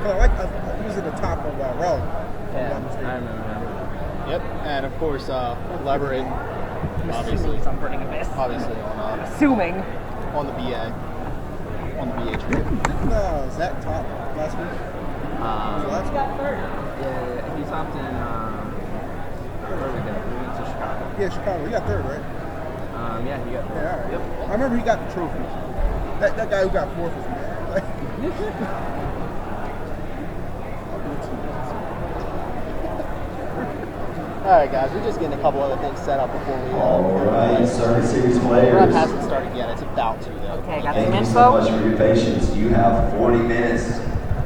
So I he was at the top of Raleigh. Yeah, I remember him. Yep, and of course, Leverett, obviously. I'm burning abyss. Obviously on Assuming. On the BA. On the BA trip. Didn't Zach top last week? He got third. Yeah, he topped in, where we went to Chicago. Yeah, Chicago. He got third, right? Yeah, he got third. Yeah, all right. Yep. I remember he got the trophy. That guy who got fourth was mad. Alright guys, we're just getting a couple other things set up before we Alright, Circuit Series players. We're not hasn't started yet, it's about to though. Okay, got some Thank you info. so much for your patience. You have 40 minutes.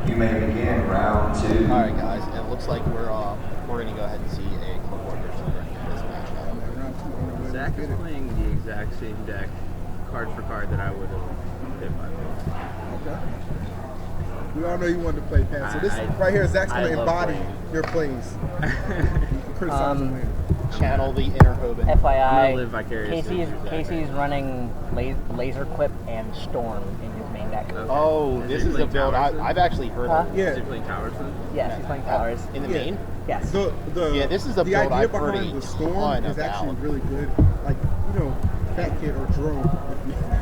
You may begin round 2. Alright guys, it looks like we're gonna go ahead and see a Qliphort versus this matchup. Zach is playing the exact same deck, card for card, that I would have hit by both. Okay. We all know you wanted to play Pat. So this right here, Zach's going to embody your plays. Channel the inner Hoban. FYI, live vicariously Casey's running Laser Clip and Storm in his main deck. Okay. Oh, this is a build I've actually heard of. Yeah. Is he playing Towers then? Yes, he's playing Towers. In the main? Yes. Yeah, this is a the build idea I've heard behind a the Storm ton is actually about. really good. Like, you know, Fat Kid or Jerome,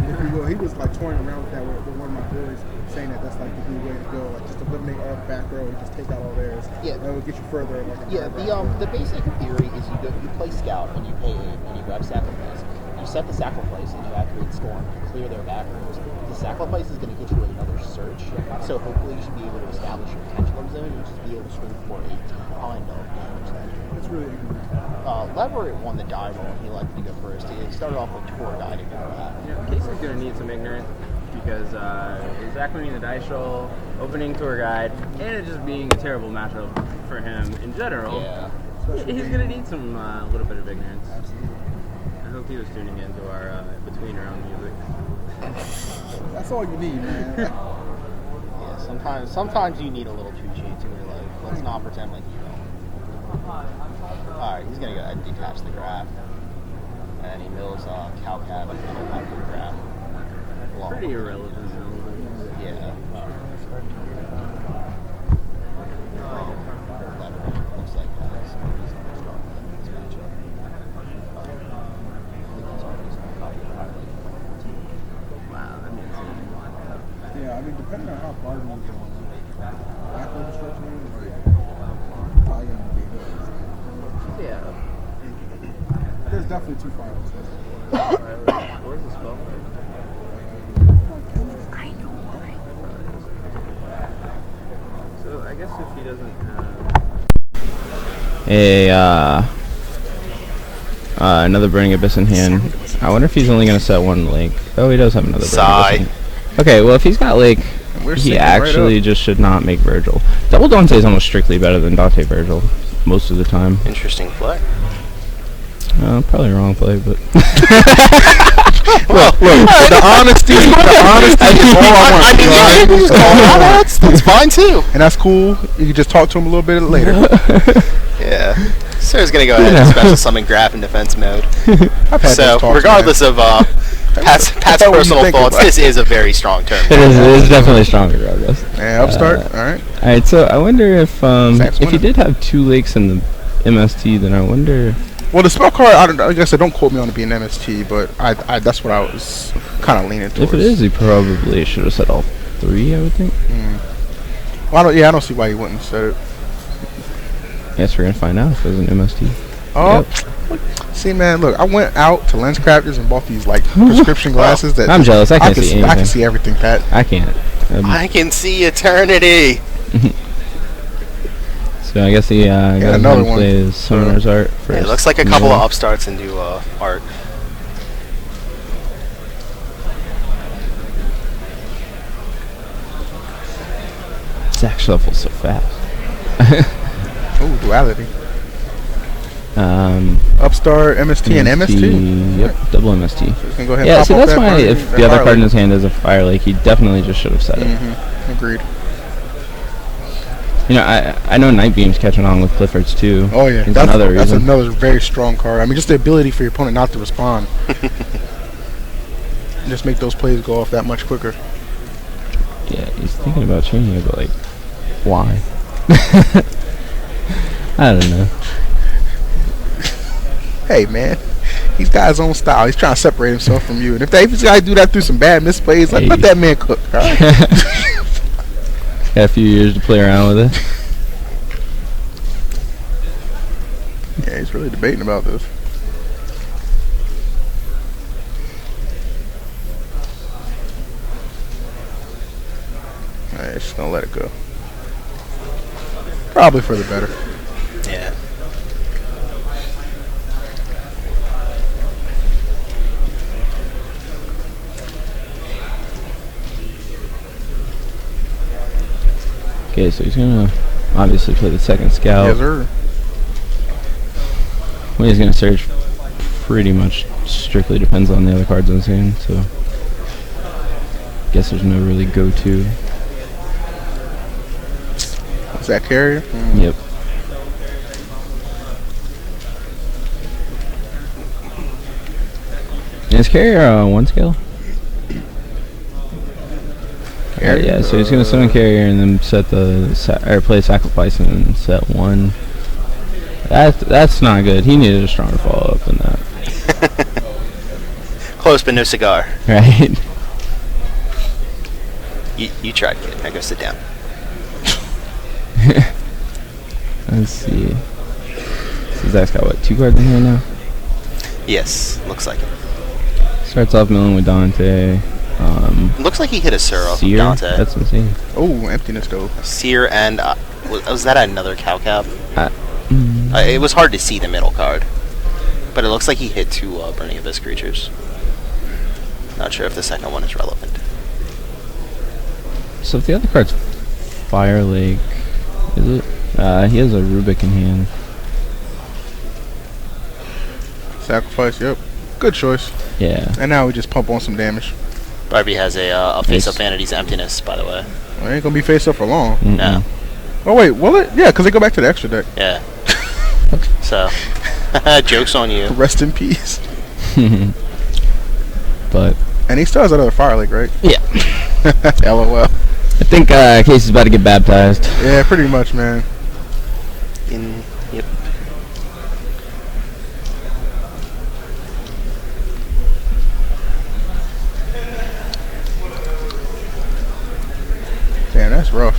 if you will, he was like toying around with that with one of my boys, saying that that's like the good way to go. Like, just eliminate all the back row and just take out all theirs. Yeah. That will get you further. Like, The basic theory is you play Scout and you pay 8 and you grab Sacrifice. You set the Sacrifice and you activate Storm to clear their back rows. The Sacrifice is going to get you another search, so hopefully you should be able to establish your pendulum zone and just be able to swing for a ton of damage then. it's really good. Leverett won the die roll and he liked to go first. He started off with Tour Guide to go that. Yeah, Casey's going to need some ignorance because Zach winning the dice roll, opening tour guide, and it just being a terrible matchup for him in general. Yeah. He's going to need some little bit of ignorance. Absolutely. I hope he was tuning into our between round music. That's all you need, man. Yeah, sometimes you need a little cheat sheet in your life. Let's not pretend like you don't. Alright, he's gonna go ahead and detach the graph. And he mills cow cab and then he'll have the graph. Pretty irrelevant. Yeah. Leverett looks like has some reason to start in this matchup. I think he's already probably a highlight. Wow, that means Yeah, I mean, depending on how Barbee is going, back over stretch maybe, probably going to be good. yeah. There's definitely 2 finals. Where's the spell? So I guess if he doesn't have another Burning Abyss in hand. I wonder if he's only going to set one lake. Oh, he does have another Burning Abyss in hand. Okay, well, if he's got lake, he actually just should not make Virgil. Double Dante is almost strictly better than Dante Virgil most of the time. Interesting play. Probably wrong play, but... Look, the honesty is all I want. That's fine too. And that's cool. You can just talk to him a little bit later. Yeah. Sarah's going to go ahead and special summon graph in defense mode. So, regardless of Pat's personal thoughts, this is a very strong turn. It is definitely stronger, I guess. Yeah, upstart. Alright. Alright, so I wonder if he did have 2 lakes in the MST, then I wonder... Well, the spell card, I guess don't quote me on it being MST, but I that's what I was kind of leaning towards. If it is, he probably should have said all 3, I would think. Well, I don't see why he wouldn't have said it. Guess we're going to find out if it was an MST. Oh, yep. See, man, look, I went out to Lens Crafters and bought these like prescription glasses that I'm jealous. I can't see anything. I can see everything, Pat. I can't. I can see eternity. So I guess he got another one. Play his Summoner's Art first. Yeah, it looks like a couple of upstarts into art. Zach shuffles so fast. Oh, duality. Upstart, MST, and MST. Yep, double MST. So go ahead yeah, and see, that's why if the other card in his lake. hand is a Fire Lake, he definitely just should have said it. Agreed. You know, I know Night Beam's catching on with Qliphorts too. Oh yeah, that's another very strong card. I mean, just the ability for your opponent not to respond. Just make those plays go off that much quicker. Yeah, he's thinking about changing it, but like, Why? I don't know. Hey, man. He's got his own style. He's trying to separate himself from you. And if he's got to do that through some bad misplays, like, let that man cook. All right? Got a few years to play around with it. Yeah, he's really debating about this. Alright, just gonna let it go. Probably for the better. Yeah. Okay, so he's gonna obviously play the second scout. Yes, sir. What he's gonna search pretty much strictly depends on the other cards in his hand, so guess there's no really go-to. Is that carrier? Yep. Is carrier one scale? Yeah, so he's gonna summon carrier and then set the or play sacrifice and then set one. That's not good. He needed a stronger follow up than that. Close but no cigar. Right. You tried, kid. Now go sit down. Let's see. So Zach's got what, 2 cards in here now? Yes, looks like it. Starts off milling with Dante. Looks like he hit a Sir off of Seer? Dante. That's insane. Oh, emptiness though. Seer and was that another cow cab? It was hard to see the middle card, but it looks like he hit 2 Burning Abyss creatures. Not sure if the second one is relevant. So if the other card's Fire Lake, is it? He has a Rubik in hand. Sacrifice, yep. Good choice. Yeah. And now we just pump on some damage. Barbie has a face-up Vanity's Emptiness, by the way. Well, it ain't gonna be face up for long. No. Oh wait, will it? Yeah, because they go back to the extra deck. Yeah. So, joke's on you. Rest in peace. But And he still has another Fire Lake, right? yeah. LOL. I think Casey's about to get baptized. Yeah, pretty much, man. Yep. Damn, that's rough.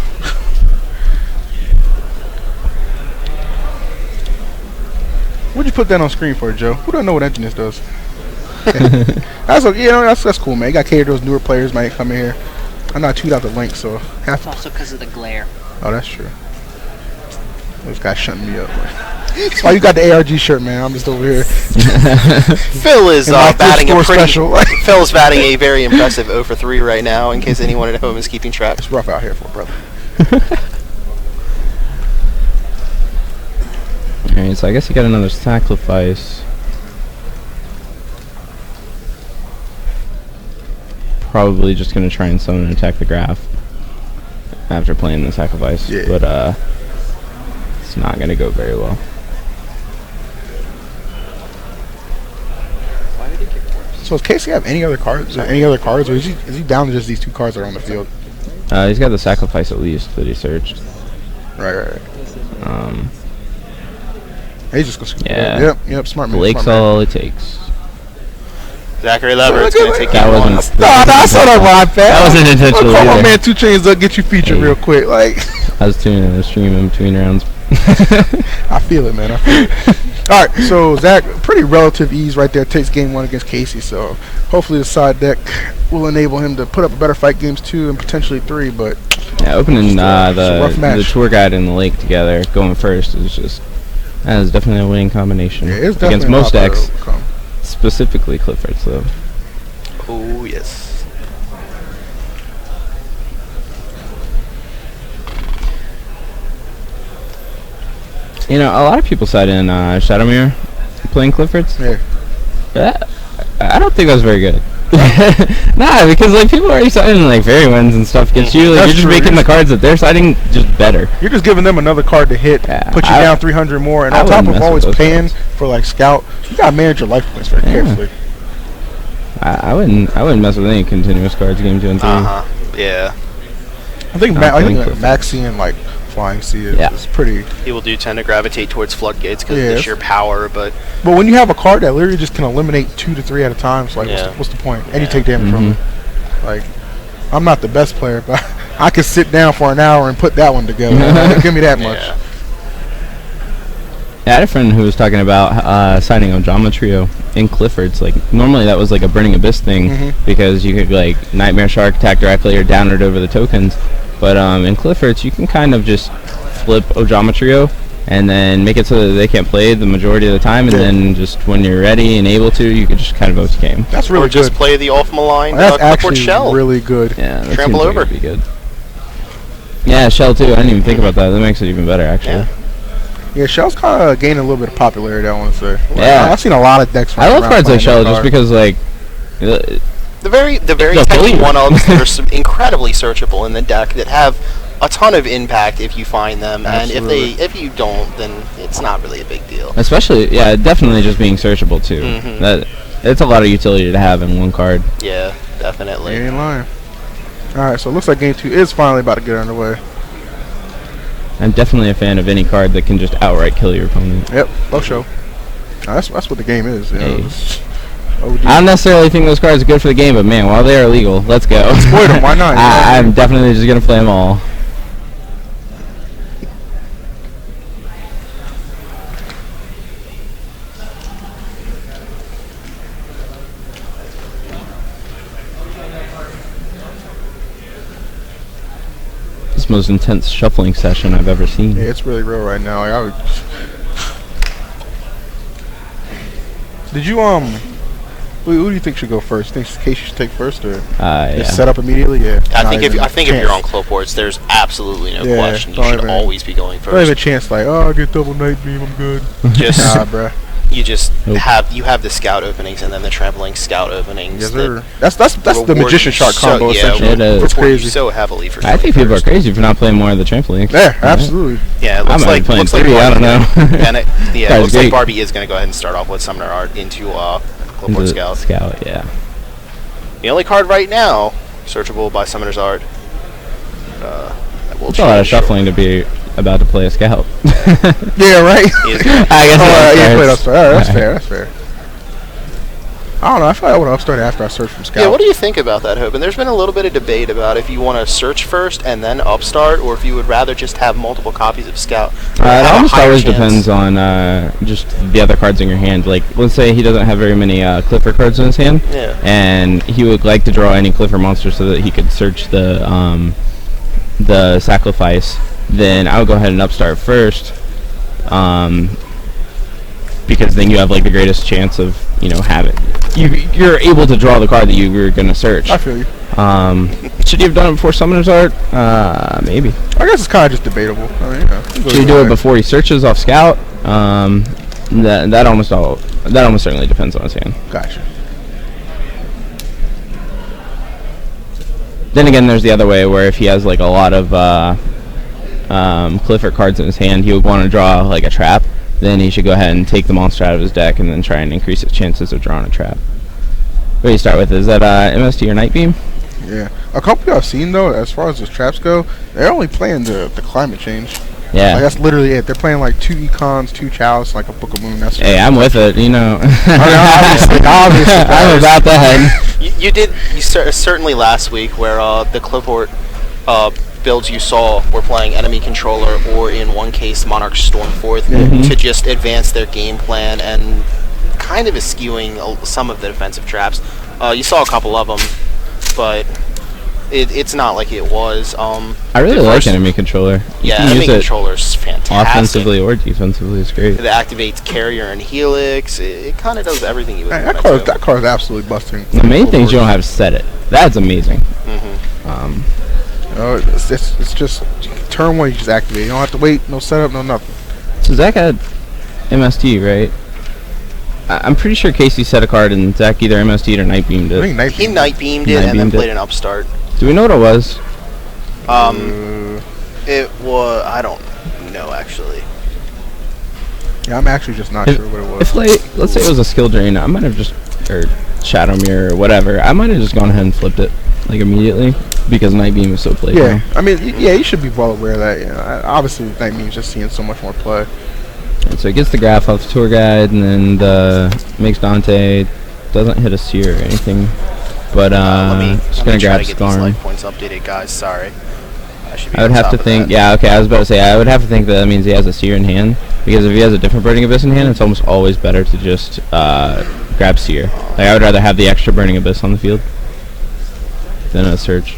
What'd you put that on screen for, Joe? Who don't know what emptiness does? That's okay, that's cool, man. You got catered those newer players might come in here. I'm not chewed out the link, so It's also because of the glare. Oh, that's true. Those guys shutting me up. That's why you got the ARG shirt, man. I'm just over here. Phil is batting a pretty. special. Phil is batting a very impressive 0 for 3 right now. In case anyone at home is keeping track. It's rough out here for a brother. Alright, so I guess he got another sacrifice. Probably just gonna try and summon and attack the graph after playing the sacrifice. Yeah. But it's not gonna go very well. So does Casey have any other cards? Or is he down to just these 2 cards that are on the field? He's got the sacrifice at least that he searched. Right. He's just gonna scoop it Yeah. up. Yep, smart man. Blake's smart man. all it takes. Zachary Leverett's going to take That game wasn't. 1. Nah, I saw that rhyme, fast. That wasn't intentional Call my either. man 2 Chainz up, get you featured Hey. real quick. Like, I was tuning the stream in between rounds. I feel it, man. I feel it. All right, so Zach, pretty relative ease right there. Takes game 1 against Casey. So hopefully the side deck will enable him to put up a better fight games 2 and potentially 3. But Yeah, opening rough the match. tour guide and the lake together, going first is just that is definitely a winning combination yeah, it's against definitely most a lot decks, better outcome. specifically Qliphorts though. Oh, yes. You know, a lot of people side in Shadowmere playing Qliphorts. Yeah. I don't think that was very good. Nah, because like people are already siding like fairy winds and stuff against you. Like That's you're just true. making the cards that they're siding just better. You're just giving them another card to hit, Yeah, put you down 300 more, and I on top wouldn't of mess always with those paying cards. for like scout, you gotta manage your life points very carefully. I wouldn't mess with any continuous cards game 2 and 3. Yeah. I think not playing Maxi and like Flying Sea is pretty. People do tend to gravitate towards Floodgates because of the sheer power, but when you have a card that literally just can eliminate 2 to 3 at a time, it's like what's the point? And you take damage from it. Like, I'm not the best player, but I could sit down for an hour and put that one together. Give me that much. I had a friend who was talking about signing on Geometrio in Qliphorts. Like, normally that was like a Burning Abyss thing because you could like Nightmare Shark attack directly or down it over the tokens. But in Qliphorts, you can kind of just flip Geometrio and then make it so that they can't play the majority of the time, and then just when you're ready and able to, you can just kind of vote the game. That's really good. Or just play the off malign Qliphort shell. Really good. Yeah, that trample over. Like be good. Yeah, shell too. I didn't even think about that. That makes it even better, actually. Yeah, Shell's kind of gaining a little bit of popularity, I want to say. Yeah, I've seen a lot of decks. I love cards like Shell just because, like, the very tiny one-ups that are incredibly searchable in the deck that have a ton of impact if you find them, Absolutely. and if you don't, then it's not really a big deal. Especially, definitely just being searchable too. That it's a lot of utility to have in one card. Yeah, definitely. You ain't lying. All right, so it looks like game 2 is finally about to get underway. I'm definitely a fan of any card that can just outright kill your opponent. Yep, low show. That's what the game is. You know. I don't necessarily think those cards are good for the game, but man, while they are legal, let's go. Exploit them, why not? I'm definitely just gonna play them all. This most intense shuffling session I've ever seen. Yeah, it's really real right now. Like, did you who do you think should go first? Think Casey should take first, or just set up immediately? Yeah. I think if you're on Qliphorts, there's absolutely no question. You should always be going first. Don't have a chance. Like, I get double night beam, I'm good. Just nah, bruh. You just have the scout openings and then the trampling scout openings. Yes, sir. That's the magician shark combo. Essentially, it's crazy. So heavily for. I think people are crazy for not playing more of the trampoline. Yeah, absolutely. Yeah, it looks like playing 3. I don't know. And it looks like Barbee is going to go ahead and start off with Summoner Art into Qliphort Scout. Scout, yeah. The only card right now searchable by Summoner's Art. It's a lot of shuffling to be about to play a scout. Yeah, right. I guess. Played upstart. All right, that's fair. I don't know. I feel like I would have upstarted after I searched from scout. Yeah, what do you think about that, Hope? And there's been a little bit of debate about if you want to search first and then upstart, or if you would rather just have multiple copies of scout. It almost always depends on just the other cards in your hand. Like, let's say he doesn't have very many Qliphort cards in his hand, and he would like to draw any Qliphort monster so that he could search the sacrifice. Then I would go ahead and upstart first, because then you have like the greatest chance of having you're able to draw the card that you were gonna search. I feel you. Should you have done it before Summoner's Art? Maybe. I guess it's kind of just debatable. I mean, should you do it before he searches off Scout? That almost certainly depends on his hand. Gotcha. Then again, there's the other way where if he has like a lot of Qliphort cards in his hand, he would want to draw like a trap. Then he should go ahead and take the monster out of his deck and then try and increase his chances of drawing a trap. What do you start with? Is that MST or Night Beam? Yeah. A couple I've seen, though, as far as those traps go, they're only playing the climate change. Yeah. Like, that's literally it. They're playing like 2 Econs, 2 Chalice, like a Book of Moon. That's hey, I'm with it, I mean, obviously. I'm about that. You certainly last week where the Qliphort builds you saw were playing enemy controller, or in one case Monarch Stormforth, to just advance their game plan and kind of eschewing some of the defensive traps. You saw a couple of them, but it's not like it was. I really like enemy controller. Yeah, enemy controller is fantastic. Offensively or defensively, it's great. It activates Carrier and Helix. It kind of does everything you would want it to. That card is absolutely busting. The main thing is you don't have to set it. That's amazing. It's just turn 1, you just activate. You don't have to wait, no setup, no nothing. So Zach had MST, right? I'm pretty sure Casey set a card and Zach either MST'd or Night Beamed it. He Night Beamed it and then played an upstart. Do we know what it was? It was, I don't know actually. Yeah, I'm actually just not sure what it was. If like, let's say it was a skill drain, I might have just, or Shadow Mirror or whatever, I might have just gone ahead and flipped it, like immediately. because Night Beam is so played Yeah, now. I mean, yeah, you should be well aware of that. You know, obviously, Night Beam's just seeing so much more play. And so he gets the graph off the tour guide, and then makes Dante. Doesn't hit a seer or anything, but just gonna grab get these Skarm. life points updated, guys. Sorry. I would have to think. Yeah, okay. I was about to say I would have to think that means he has a seer in hand, because if he has a different Burning Abyss in hand, it's almost always better to just grab seer. Like I would rather have the extra Burning Abyss on the field than a search.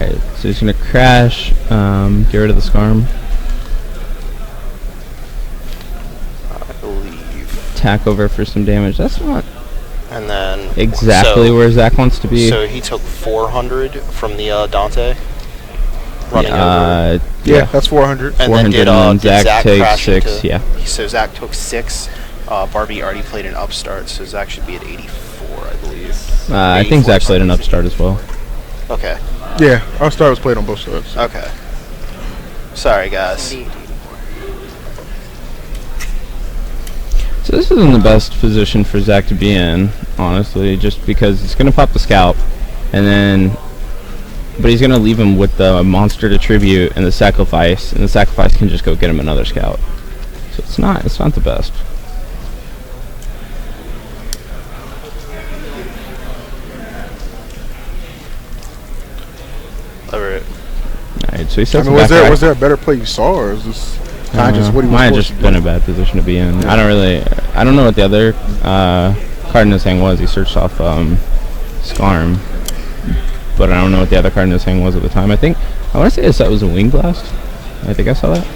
Alright, so he's gonna crash, get rid of the Skarm. I believe. Tack over for some damage. That's not And then exactly where Zach wants to be. So he took 400 from the Dante. Running over. Yeah, that's 400. And 400, then did and Zach takes crash 6, into, yeah. So Zach took 6. Barbee already played an upstart, so Zach should be at 84, I believe. I think Zach played an upstart as well. Okay. Yeah, our star was played on both sides. Okay. Sorry, guys. So this isn't the best position for Zach to be in, honestly, just because he's going to pop the scalp, but he's going to leave him with the monster to tribute and the sacrifice can just go get him another scout. So it's not the best. Leverett. Alright, so he sets was there a better play you saw, or is this kind of just what he was might have supposed just to been do? a bad position to be in. I don't know what the other card in his hand was. He searched off Skarm, but I don't know what the other card in his hand was at the time. I want to say his set was a Wing Blast. I think I saw that.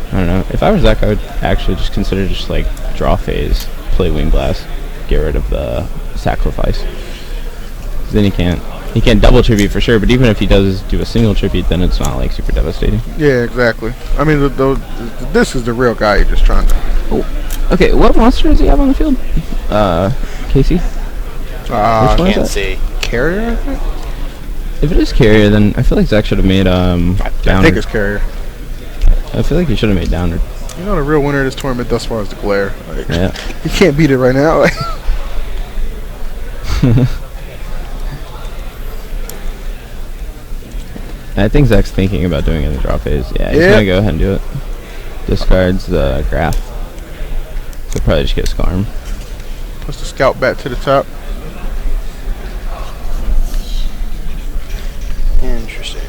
I don't know. If I was Zach, I would actually just consider just like draw phase, play Wing Blast, get rid of the sacrifice. Then he can't double tribute for sure, but even if he does do a single tribute, then it's not like super devastating. Yeah, exactly. I mean, this is the real guy you're just trying to. Oh, okay. What monster does he have on the field? Casey. Which one is Can't that? see. Carrier, I think. If it is carrier, then I feel like Zach should have made I downer. think it's carrier. I feel like he should have made downer. You know, the real winner of this tournament thus far is the glare. Like, Yeah. you can't beat it right now. Like, I think Zach's thinking about doing it in the draw phase. Yeah, he's gonna go ahead and do it. Discards the graph. So probably just get Skarm. puts the scout back to the top. Interesting.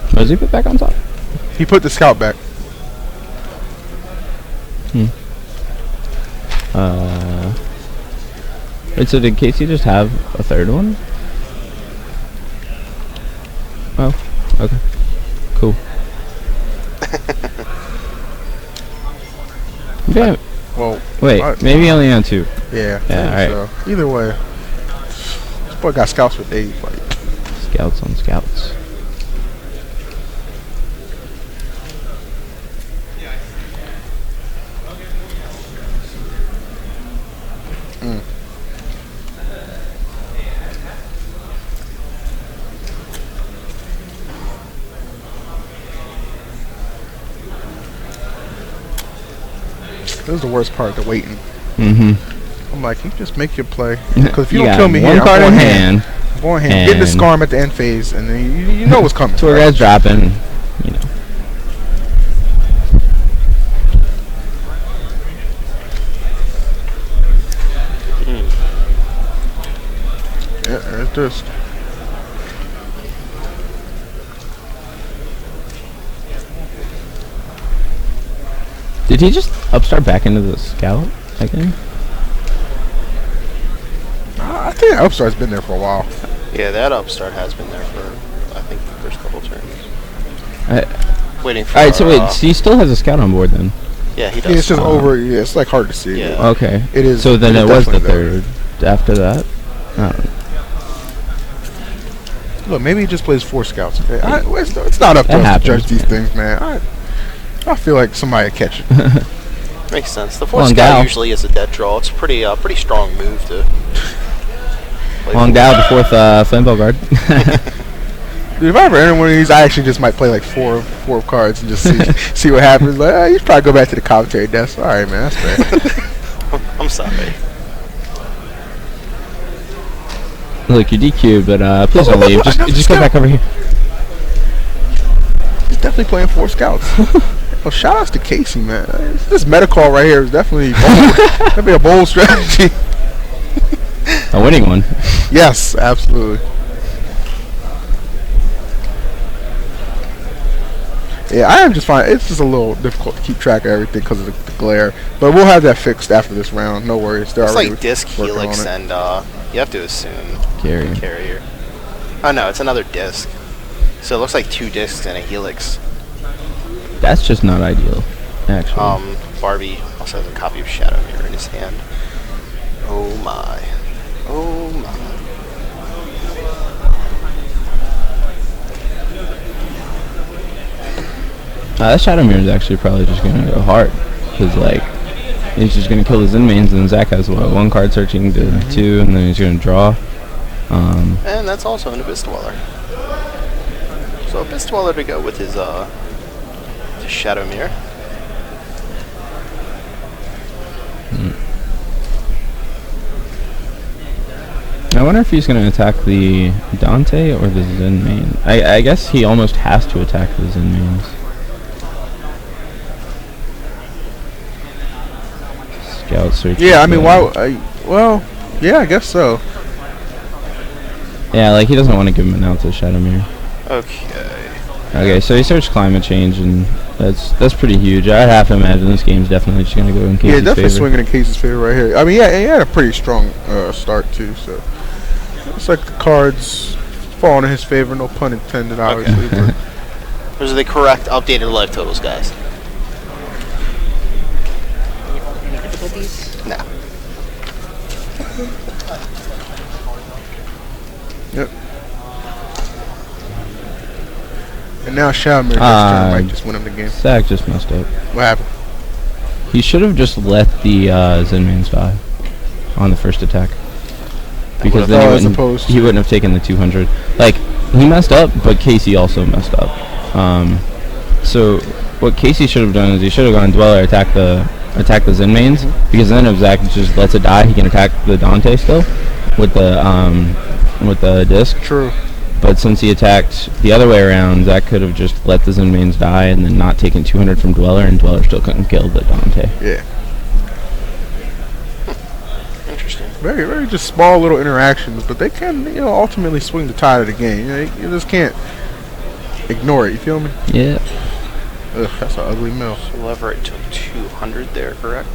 What does he put back on top? He put the scout back. Wait, so did Casey just have a third one? Oh, okay. Cool. Yeah. Well, Wait, maybe he only had 2. Yeah. Yeah, So either way, this boy got scouts for days. Like, Scouts on scouts. this is the worst part, the waiting. I'm like, you just make your play. Because if you don't kill me one here, card I'm in on hand. I'm on hand. Get the Skarm at the end phase, and then you know what's coming. Tour guys dropping, you know. Yeah, there's this. Did he just upstart back into the scout again? I think that upstart's been there for a while. Yeah, that upstart has been there for, I think, the first couple turns. Waiting for. Alright, so wait, so he still has a scout on board then? Yeah, he does. Yeah, it's just over. Yeah, it's like hard to see. Yeah. Okay. It is. So then it it is was the definitely third after that? Oh. Look, maybe he just plays 4 scouts. Okay, it's not up to us to judge these things, man. I feel like somebody will catch it. Makes sense. The 4th scout usually is a dead draw. It's a pretty strong move to. Long Dow, the 4th Flamebell guard. If I ever enter one of these, I actually just might play like four cards and just see what happens. Like, you should probably go back to the commentary desk. All right, man, that's fair. I'm sorry. Look, you DQ'd, but please don't leave. Just go back over here. He's definitely playing 4 scouts. Well, shout outs to Casey, man. This meta call right here is definitely bold. That'd be a bold strategy. A winning one. Yes, absolutely. Yeah, I am just fine. It's just a little difficult to keep track of everything because of the glare. But we'll have that fixed after this round. No worries. They're It's already like disc, working helix, on it. and you have to assume Carrier. Oh no, it's another disc. So it looks like 2 discs and a helix. That's just not ideal, actually. Barbee also has a copy of Shadow Mirror in his hand. Oh my. Oh my. That Shadow Mirror is actually probably just going to go hard. Because, like, he's just going to kill his inmains, and Zach has, what, 1 card searching to 2, and then he's going to draw. And that's also an Abyss Dweller. So Abyss Dweller to go with his Shadow Mirror. I wonder if he's going to attack the Dante or the Zen main. I guess he almost has to attack the Zen mains. Scout search. Yeah, I mean, why? Well, yeah, I guess so. Yeah, like he doesn't want to give him an out to Shadow Mirror. Okay, so he searched climate change, and that's pretty huge. I'd have to imagine this game's definitely just gonna go in Casey's definitely favor. swinging in Casey's favor right here. I mean, yeah, he had a pretty strong start too. So it's like the cards falling in his favor. No pun intended, obviously. But those are the correct updated life totals, guys. Any difficulties? No. Yep. And now Shadow Mirror might just win him the game. Zach just messed up. What happened? He should have just let the Zen mains die on the first attack. Because then he wouldn't have taken the 200. Like, he messed up, but Casey also messed up. So what Casey should have done is he should have gone Dweller, attack the Zen mains, because then if Zach just lets it die, he can attack the Dante still with the disc. True. But since he attacked the other way around, Zach could have just let the Zen mains die and then not taken 200 from Dweller, and Dweller still couldn't kill the Dante. Yeah. Interesting. Very, very just small little interactions, but they can, ultimately swing the tide of the game. You just can't ignore it. You feel me? Yeah. Ugh, that's an ugly mill. So Leverett took 200 there, correct?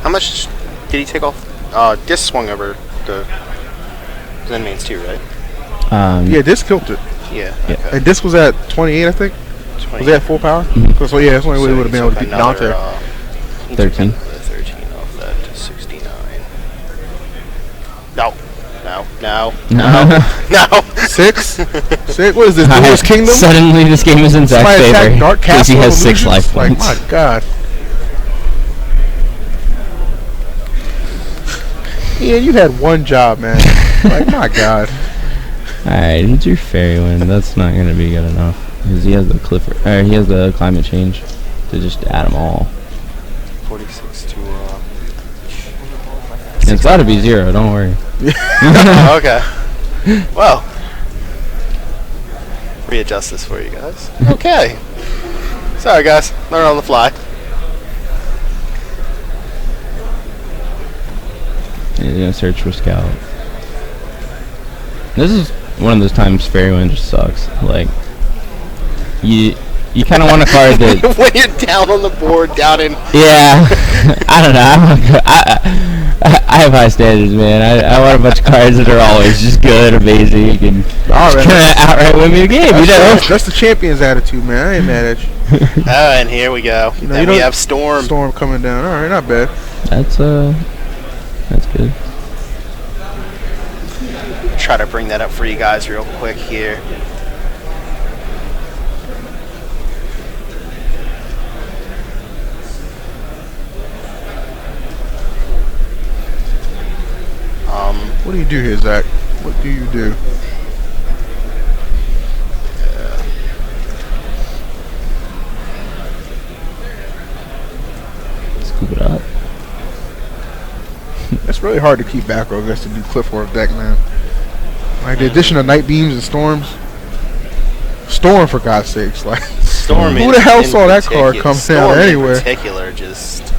How much did he take off? Disc swung over the Zen mains too, right? Yeah, Disc killed it. Yeah. Yeah. Okay. And Disc was at 28, I think. 20. Was that full power? Mhm. So yeah, that's the only way we So would have been he able to took beat Dante. he 13. took another 13 off that to 69. No. Six? What is this? Duel's Kingdom? Suddenly, this game is in Zach's Somebody attack favor. Dark Casey Castle has 6 Illusions? life Like, points. my God. Yeah, you had one job, man. Like, my God. Alright, he drew Fairy Wind. That's not going to be good enough. Because he has the he has the climate change to just add them all. 46 to And it's got to be 0, don't worry. okay. Well, readjust this for you guys. Okay. Sorry, guys. Learn on the fly. He's going to search for Scout. This is one of those times Fairy Wind just sucks. Like, you kind of want a card that... when you're down on the board, down in... Yeah. I don't know. I have high standards, man. I want a bunch of cards that are always just good, amazing. You can outright win me a game. That's the champion's attitude, man. I ain't mad at you. And here we go. Then we have Storm. Storm coming down. All right, not bad. That's good. Try to bring that up for you guys real quick here. What do you do here, Zach? What do you do? Scoop it up. It's really hard to keep back row against the new Qliphort deck, man. Like the addition of night beams and storms. Storm, for God's sakes, like Storm. who the hell saw that card come down anywhere? In particular, just.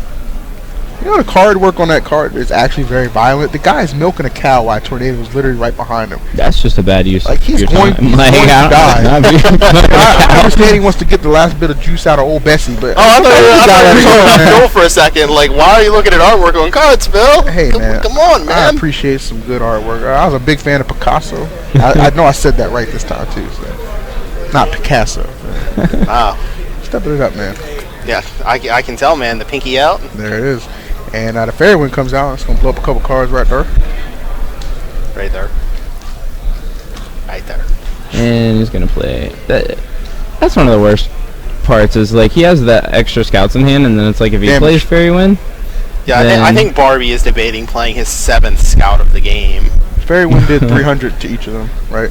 You know the card work on that card is actually very violent. The guy's milking a cow while a tornado is literally right behind him. That's just a bad use. Like he's of going, your time. he's Like, going to die. I I understand he wants to get the last bit of juice out of old Bessie, but I thought you were going to for a second. Like, why are you looking at artwork on cards, Phil? Hey, man. Come on, man. I appreciate some good artwork. I was a big fan of Picasso. I know I said that right this time, too. So. Not Picasso. Wow. Stepping it up, man. Yeah, I can tell, man. The pinky out. There it is. And the fairy wind comes out. It's going to blow up a couple cards right there. Right there. Right there. And he's gonna play. That's one of the worst parts. Is like he has that extra scouts in hand, and then it's like if he plays fairy wind. Yeah, I think Barbee is debating playing his 7th scout of the game. Fairy wind did 300 to each of them, right?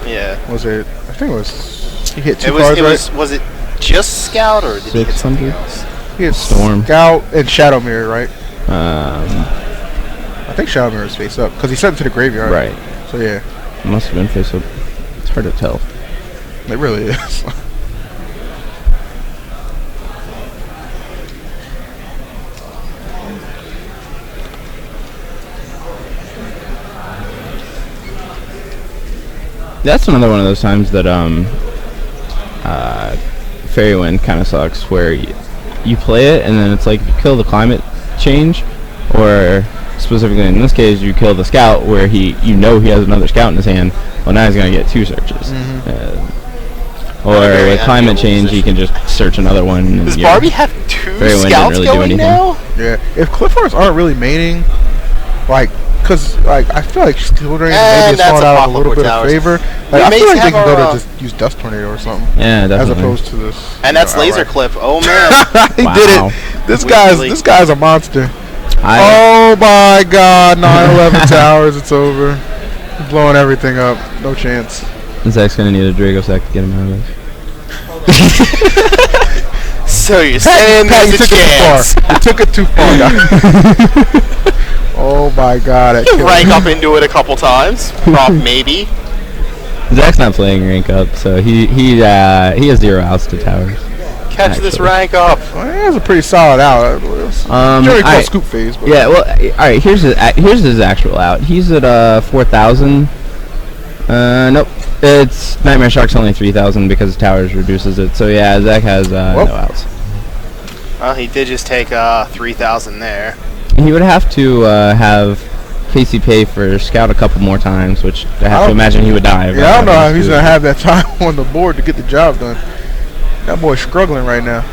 Yeah. Was it? I think it was. He hit two cards, right? Was it just scout or did he hit something 600? else? He hit Storm. Scout and Shadow Mirror, right? I think Shadow Mirror is face up because he sent it to the graveyard. Right. So yeah. It must have been face up. It's hard to tell. It really is. That's another one of those times that fairy wind kind of sucks, where you play it and then it's like if you kill the climate change, or specifically in this case you kill the scout where he has another scout in his hand. Well, now he's gonna get 2 searches. Or a climate change, he can just search another one. Does Barbee have 2 scouts really going now? Yeah. If Qliphorts aren't really maining, like, because like I feel like Children maybe is falling out of a little bit of favor. Like, I feel like they can go to just use Dust Tornado or something. Yeah, definitely. As opposed to this. And that's Laser Clip. Oh man. He did it. This guy's a monster. I Oh my God! 9/11 towers. It's over. He's blowing everything up. No chance. Zach's gonna need a Drago sack to get him out of this. So you're saying Pat, there's a chance? You took it too far, guys. Oh my God! That killed Rank me. up into it a couple times. Maybe. Zach's not playing rank up, so he has 0 outs to towers. Catch this rank up. Well, that was a pretty solid out. Jerry called scoop phase. But Yeah, well, all right. Here's his actual out. He's at 4,000. Nope. It's Nightmare Shark's only 3,000 because Towers reduces it. So yeah, Zach has no outs. Well, he did just take 3,000 there. He would have to have Casey pay for Scout a couple more times, which I have to imagine he would die. Yeah, I don't know how he's gonna have that time on the board to get the job done. That boy's struggling right now.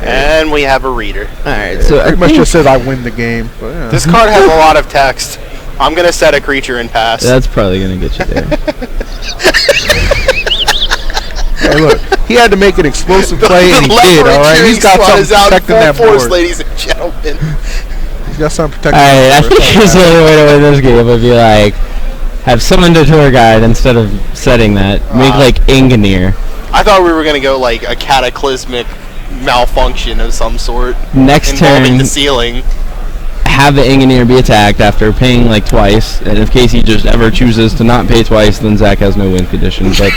And we have a reader. Alright, so pretty much just says I win the game. But, yeah. This card has a lot of text. I'm gonna set a creature and pass. That's probably gonna get you there. Hey, look, he had to make an explosive play, and he did. All right, he's got something protecting that board. Ladies and gentlemen. He's got something protecting. Alright, I think here's the only way to win this game would be like have someone to tour guide instead of setting that. Make like Engineer. I thought we were gonna go like a cataclysmic malfunction of some sort. Next involving turn, the ceiling. have the Engineer be attacked after paying like twice, and if Casey just ever chooses to not pay twice, then Zach has no win condition. But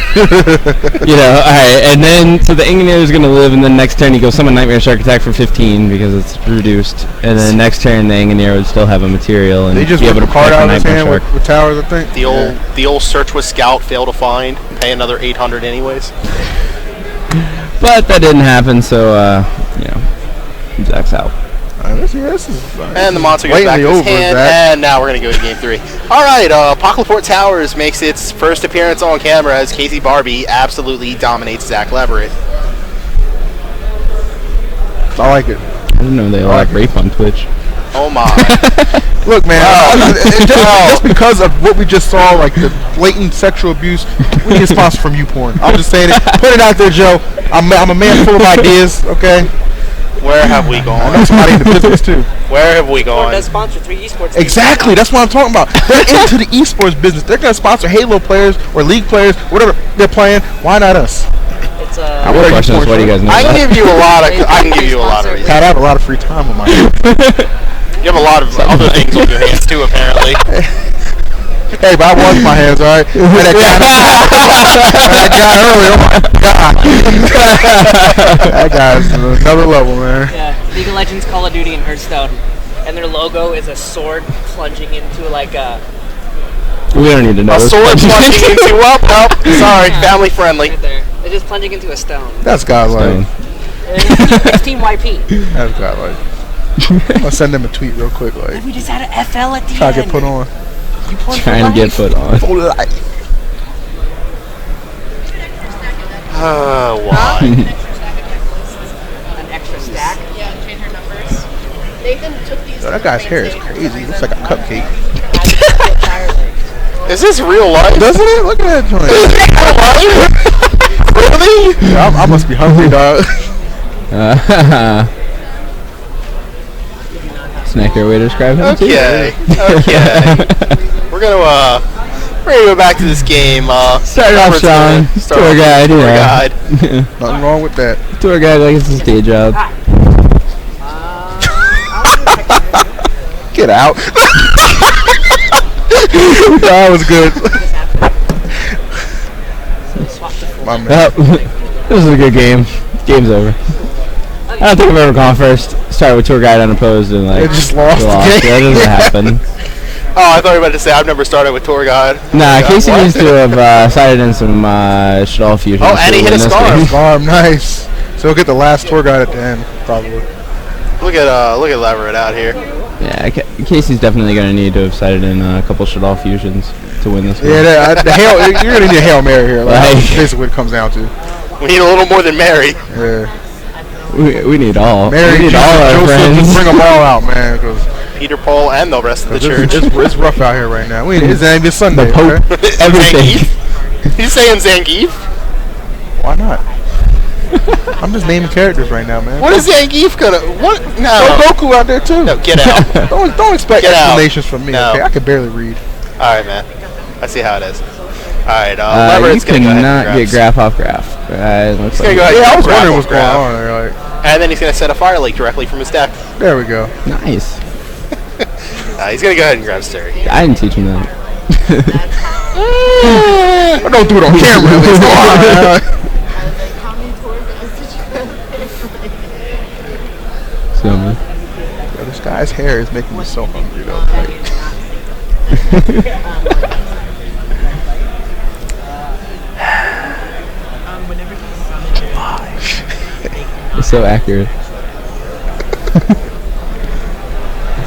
you know, alright, and then so the Engineer is gonna live, and then next turn he goes summon Nightmare Shark attack for 15 because it's reduced, and then next turn the Engineer would still have a material and They just be able put to the card protect out the of his Nightmare hand Shark. with towers, I think. The old search with Scout fail to find, pay another 800 anyways. But that didn't happen, so you know, Zach's out. This is, and the monster goes back to his hand, and now we're going to go to game 3. Alright, Qliphort Towers makes its first appearance on camera as Casey Barbee absolutely dominates Zach Leverett. I like it. I didn't know they allowed rape on Twitch. Oh my. Look, man, just because of what we just saw, like the blatant sexual abuse, we need a sponsor from YouPorn. I'm just saying it. Put it out there, Joe. I'm a man full of ideas, okay? Where have we I know gone? somebody in the business too. Where have we Or gone? does sponsor 3 esports. Exactly, that's what I'm talking about. They're into the esports business. They're gonna sponsor Halo players or League players, whatever they're playing. Why not us? It's I will question is, what do you guys know? I can give you a lot of. I can give you a lot of reasons. Pat, I have a lot of free time on my hands. You have a lot of other things on your hands too, apparently. Hey, but I wash my hands, all right? That guy earlier, oh my god. That guy's another level, man. Yeah, League of Legends, Call of Duty, and Hearthstone. And their logo is a sword plunging into like a... We don't need to know. A sword plunging into up. Sorry, family friendly. Right there. It's just plunging into a stone. That's godlike. It's Team YP. That's godlike. I'll send them a tweet real quick, like. We just had an FL at the Try end. to get put on. Trying to get put on. For life. Why? An extra stack? Yeah, change our numbers. Nathan took these. Yo, that guy's hair is crazy. It looks like a cupcake. Is this real life? Doesn't it? Look at that joint. Really? Yeah, I must be hungry, dog. Snacker way to describe him. Okay. We're gonna go back to this game. Start off strong. Tour guide, yeah. Nothing wrong with that. Tour guide like it's his day job. Get out. That was good. My man. Yep. This is a good game. Game's over. I don't think I've ever gone first. Started with tour guide unopposed and like It just lost the Yeah, game. that doesn't happen. Oh, I thought you were about to say I've never started with tour guide. Nah, Casey What? needs to have sided in some Shadal fusion. Oh, and he hit a scarf. Farm, nice. So we'll get the last tour guide at the end, probably. Look at Leverett out here. Yeah, Casey's definitely going to need to have sided in a couple Shadal fusions to win this one. Yeah, you're going to need a Hail Mary here. Like, Like- that's basically what it comes down to. We need a little more than Mary. Yeah. We need all. Mary, we need all our Joseph, friends. just bring them all out, man. Cause Peter, Paul, and the rest of the church. it's rough out here right now. It's ain't this Sunday. The Pope. Okay? Everything. Zangief? He's saying Zangief? Why not? I'm just naming characters right now, man. What is Zangief gonna? What? No. Throw Goku out there too. No, get out. Don't expect Get out. explanations from me. No. Okay, I can barely read. All right, man. I see how it is. All right, You Leverett's gonna go ahead cannot and get graph off graph. Looks gonna like go ahead. Yeah, I was Grapple, wondering what's going grab. on there. Like, And then he's gonna set a fire lake directly from his deck. there we go. nice. He's gonna go ahead and grab Sturry. I didn't teach him that. But don't do it on camera. At least. Come on, man. How many tours did you So, man. Yo, this guy's hair is making me so hungry though. It's so accurate.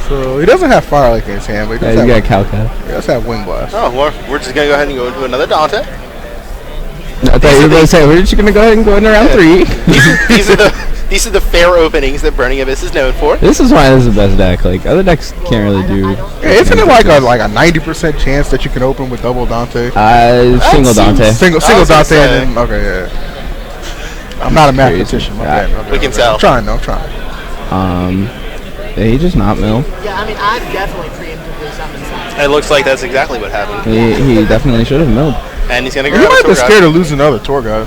So he doesn't have fire like in his hand, but he Yeah, does, you have, got Calca. he does have wind blast. Oh, well, we're just gonna go ahead and go into another Dante. I thought you were going to say, we're just going to go ahead and go into round 3. These are the fair openings that Burning Abyss is known for. This is why this is the best deck. Like, other decks can't really do... Yeah, isn't it like a 90% chance that you can open with double Dante? Single Dante. Single I was gonna Dante say. and then okay, yeah. I'm not a mathematician. My Yeah. bad. We can tell. I'm trying though. I'm trying. Did he just not mill? Yeah, I mean, I've definitely preemptively summoned something. It looks like that's exactly what happened. He definitely should have milled. And he's gonna You grab might a have been tour scared guide. of losing another tour guide.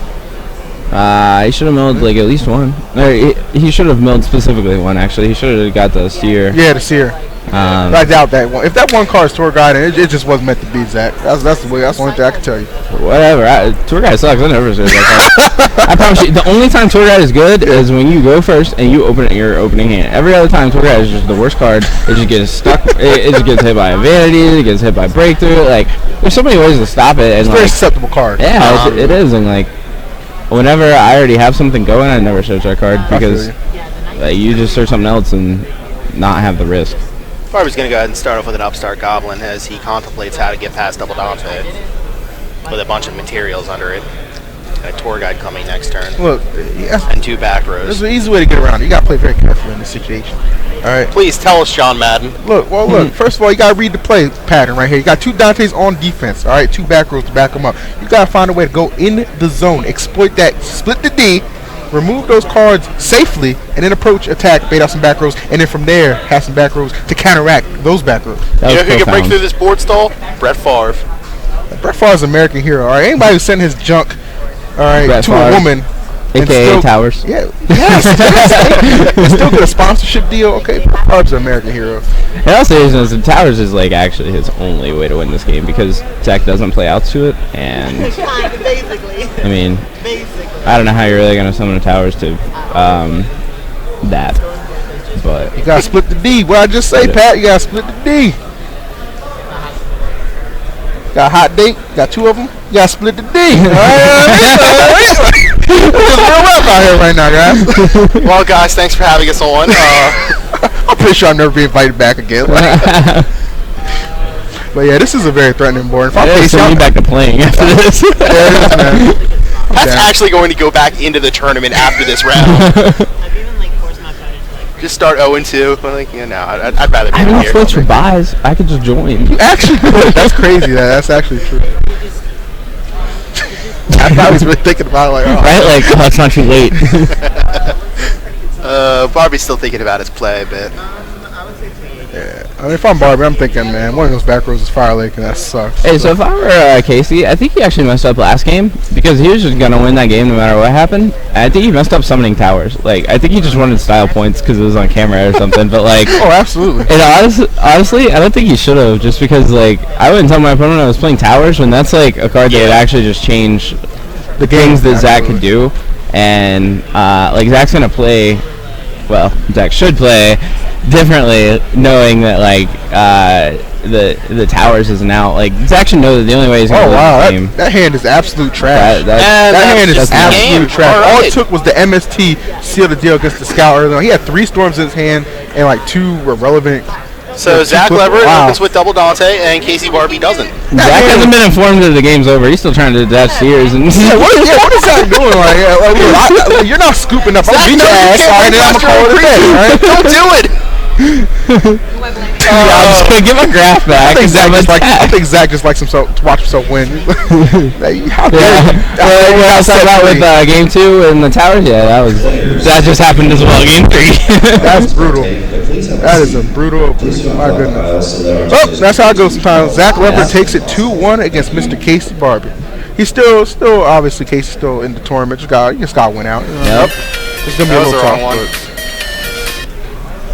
He should have milled like at least one. Or he should have milled specifically one. Actually, he should have got the steer. Yeah, the seer. I doubt that one. If that one car is tour guide, and it just wasn't meant to be Zach. That's the way. That's the only thing I can tell you. Whatever. Tour guide sucks. I never said that. I promise you, the only time tour guide is good is when you go first and you open your opening hand. Every other time, tour guide is just the worst card. It just gets stuck. It just gets hit by a vanity. It gets hit by breakthrough. Like, there's so many ways to stop it. And It's a very susceptible card. yeah, it is. And like, whenever I already have something going, I never search that card because you just search something else and not have the risk. Barbie's gonna go ahead and start off with an upstart goblin as he contemplates how to get past double Dante with a bunch of materials under it. And a tour guide coming next turn. Look, yeah, And 2 back rows. there's an easy way to get around it. You gotta play very carefully in this situation. All right. Please tell us, John Madden. Look. First of all, you gotta read the play pattern right here. You got 2 Dantes on defense. All right, 2 back rows to back them up. You gotta find a way to go in the zone, exploit that, split the D, remove those cards safely, and then approach, attack, bait out some back rows, and then from there have some back rows to counteract those back rows. You know who can break through this board stall? Brett Favre. Brett Favre's an American hero. All right, anybody who sent his junk, all right, Brett to Favre. a woman, AKA Towers. Yeah, yes, still get a sponsorship deal. Okay, Brett Favre's an American hero. And also, the Towers is like actually his only way to win this game because Zach doesn't play out to it, and Basically. I mean, I don't know how you're really gonna summon the Towers to that, but You gotta split the D. What I just say, Pat? You gotta split the D. Got a hot date. Got 2 of them. You gotta split the D. It's real rough out here right now, guys. Well, guys, thanks for having us on. I'm pretty sure I'll never be invited back again. But yeah, this is a very threatening board. If I'm send me back to playing after this. There it is, man. That's actually going to go back into the tournament after this round. I've even like forced my opponent to like. Just start 0-2. Like, you know, I'd rather be I don't here. switch for buys. I could just join. You actually could. That's crazy. That's actually true. I thought he was really thinking about it, like, oh. Right? Like, oh, it's not too late. Barbie's still thinking about his play, but Yeah. I mean, if I'm Barbie, I'm thinking, man, one of those back rows is Fire Lake, and that sucks. Hey, so if I were Casey, I think he actually messed up last game because he was just gonna win that game no matter what happened. I think he messed up summoning towers. Like, I think he just wanted style points because it was on camera or something. But like, Oh, absolutely. and honestly, I don't think he should have. Just because like, I wouldn't tell my opponent I was playing towers when that's like a card that would actually just change the things that Zach could do. And like Zach's gonna play. Well, Zach should play differently, knowing that like the towers isn't out. Like Zach should know that the only way he's gonna win the game. That hand is absolute trash. That hand is that's absolute trash. All All right. it took was the MST seal the deal against the Scout earlier. He had 3 storms in his hand and like 2 irrelevant. so Zach Wow. Leverett opens with double Dante, and Casey Barbie doesn't. Zach hasn't been informed that the game's over. He's still trying to detach Sears and Yeah, what is Zach doing? Like, you're not scooping up. I'm Zach, beat no, your you ass. can't All right, bring then I'm Buster gonna call it a day. All right? Don't do it. I'm just gonna give my graph back. I think Zach just likes himself to watch himself win. Like, how dare you? What I said about with game 2 and the towers, that just happened as well. Game 3. That's brutal. That is a brutal. My goodness. Oh, that's how it goes sometimes. Zach Leverett takes it 2-1 against Mr. Casey Barbie. He's still obviously Casey's still in the tournament. You just got to win out. Yep. It's gonna be a That was little the wrong tough. one. But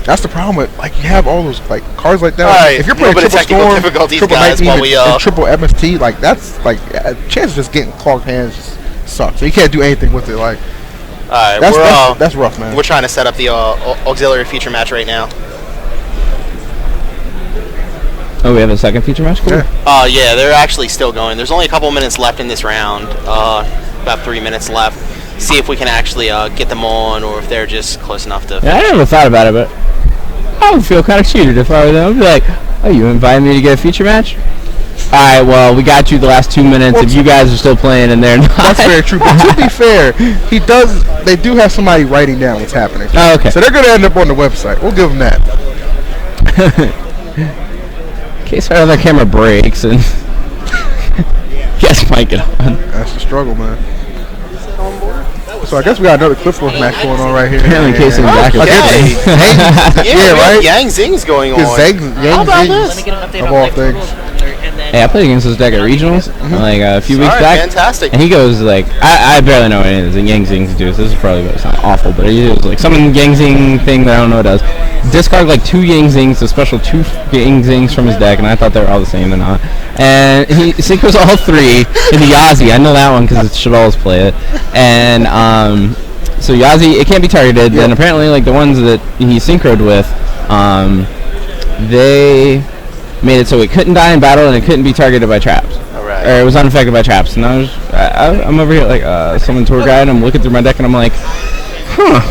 that's the problem with you have all those cards like that. All right, If you're playing little bit of triple technical storm, difficulties, triple guys, lightning, while we, and triple MST, that's chance of just getting clogged hands just sucks. So you can't do anything with it. Like All right, that's rough, man. We're trying to set up the auxiliary feature match right now. Oh, we have a second feature match? Cool. Yeah. Yeah, they're actually still going. There's only a couple minutes left in this round. About 3 minutes left. See if we can actually get them on, or if they're just close enough to. Yeah, I never thought about it, but I would feel kind of cheated if I were them. I'd be like, oh, you invited me to get a feature match? Alright, well, we got you the last 2 minutes if you guys are still playing and they're not. That's very true. But to be fair, they do have somebody writing down what's happening. Oh, okay. So they're going to end up on the website. We'll give them that. In case our other camera breaks and yes, might get on. That's the struggle, man. So I guess we got another Qliphorts match going on right here. Apparently, Casey and Zach are Okay. Yeah, right? Yang Zing's going on. Yang Let me Zing, get an update of on all like things. and then Hey, I played against this deck at regionals like a few weeks Alright, back. fantastic. And he goes like, I barely know what it is. And Yang Zing's do. So this is probably gonna sound awful, but he was like some Yang Zing thing that I don't know what it does. Discard like 2 Yang Zings, a special 2 Yang Zings from his deck, and I thought they were all the same. They're not. And he synchros all 3 in the Yazi. I know that one because it should always play it. And so Yazi, it can't be targeted. And apparently, like the ones that he synchroed with, they made it so it couldn't die in battle and it couldn't be targeted by traps. Alright. Or it was unaffected by traps. And I'm over here like summon tour guide, and I'm looking through my deck and I'm like, huh.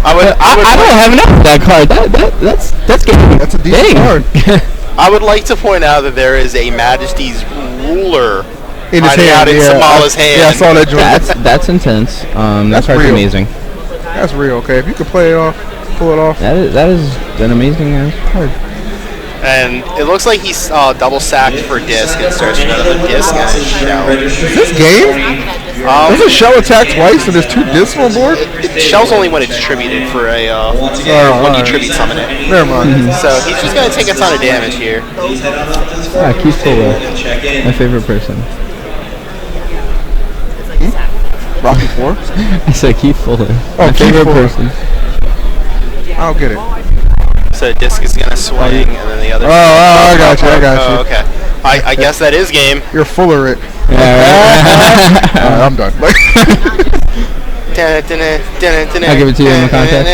I don't have enough of that card. That's getting That's a decent card. I would like to point out that there is a Majesty's ruler In his hiding hand, out in Samala's hand. Yeah, I saw that joint. That's intense. That card's real. amazing. That's real. Okay, if you can play it off, pull it off. That is an amazing card. And it looks like he's double sacked for disc and starts another disc and a shell. Is this game? Does a shell attack twice and there's 2 discs on board? Shell's only when it's tributed for a when you tribute summon it. Never mind. So he's just gonna take a ton of damage here. Qliphorts, my favorite person. Rocky 4? I said Qliphorts. My favorite person. I don't get it. So disc is gonna swing, and then the other. Oh, I got you. Oh, okay. I guess that is game. You're fuller it. Yeah, right. I'm done. I'll give it to you in the contest.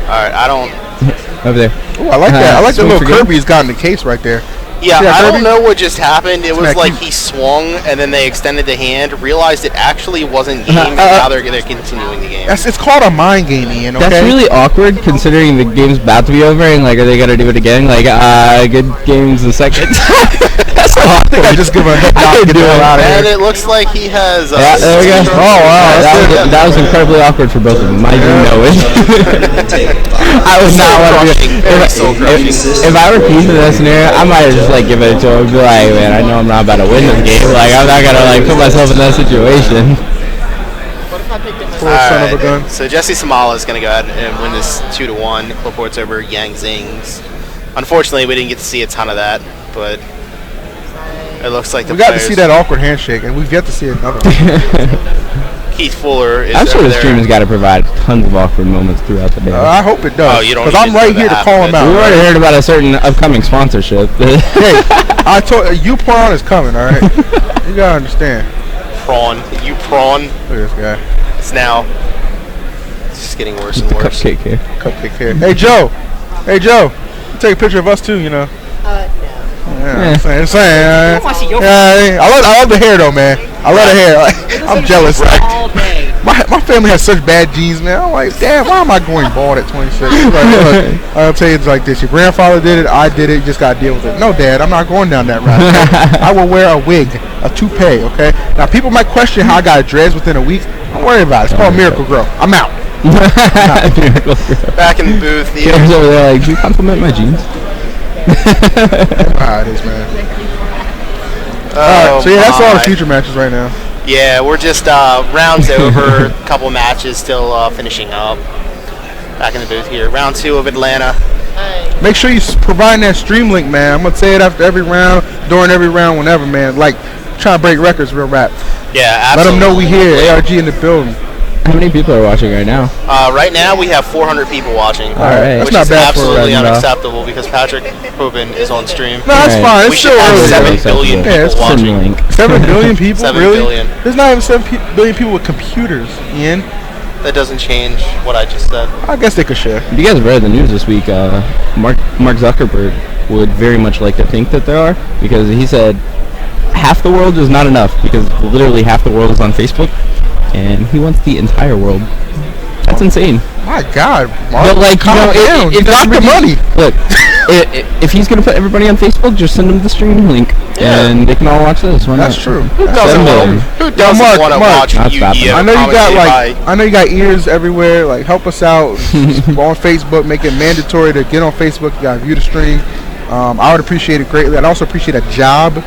Alright, I don't. Over there. Ooh, I like that. I like the little Kirby he's got in the case right there. Yeah, I don't know what just happened. It was like he swung and then they extended the hand, realized it actually wasn't game, and now they're continuing the game. It's called a mind game, Ian, okay? That's really awkward considering the game's about to be over and like, are they going to do it again? Like, good game's the second. That's so awkward. I just give a head nod, get the hell out of here. And it looks like he has... yeah, there we go. Oh, wow. That was incredibly awkward for both of them. I didn't know it. I would not want to be... If I were Keith in that scenario, I might have just like give it to him and be like, man, I know I'm not about to win this game. Like, I'm not gonna like put myself in that situation. Son of a gun. So Jesse Samala is gonna go ahead and win this 2-1. Qliphorts over Yang Zings. Unfortunately, we didn't get to see a ton of that, but it looks like we got to see that awkward handshake, and we've yet to see another one. Keith Fuller is I'm sure the there. stream has got to provide tons of awkward moments throughout the day. I hope it does. Oh, you don't. Because I'm right here to call him out. We already heard about a certain upcoming sponsorship. Hey, I told you, prawn is coming. All right, you gotta understand. Prawn, you prawn. Look at this guy. It's now. It's just getting worse and worse. Cupcake here. Cupcake here. Hey Joe. Hey Joe. Take a picture of us too. You know. Yeah, I'm saying. I love the hair though, man. I love the hair. I'm jealous. All day. My family has such bad genes, man. I'm like, damn, why am I going bald at 26? Like, I'll tell you it's like this. Your grandfather did it, I did it, you just got to deal with it. No, Dad, I'm not going down that route. Okay? I will wear a wig, a toupee, okay? Now, people might question how I got dreads within a week. Don't worry about it. It's called Miracle Grow. I'm out. Back in the booth. The over there like, do you compliment my jeans? How it is, man. Alright, so yeah, that's all the future matches right now. Yeah, we're just rounds over, a couple matches still finishing up. Back in the booth here. Round 2 of Atlanta. Make sure you provide that stream link, man. I'm going to say it after every round, during every round, whenever, man. Like, trying to break records real rap. Yeah, absolutely. Let them know we here, ARG in the building. How many people are watching right now? Right now we have 400 people watching. All right. Which is absolutely unacceptable because Patrick Hoban is on stream. No, that's fine. It's still early. 7 billion people watching. 7 billion people? 7 really? billion. There's not even 7 billion people with computers, Ian. That doesn't change what I just said. I guess they could share. You guys read the news this week. Mark Zuckerberg would very much like to think that there are, because he said half the world is not enough because literally half the world is on Facebook, and he wants the entire world. That's insane. My God, Mark, but like, you know, if got the money. Look, if he's gonna put everybody on Facebook, just send them the stream link, and they can all watch this. That's true. Who doesn't want to watch you? I know you got I know you got ears everywhere. Like, help us out on Facebook. Make it mandatory to get on Facebook. You gotta view the stream. I would appreciate it greatly. I'd also appreciate a job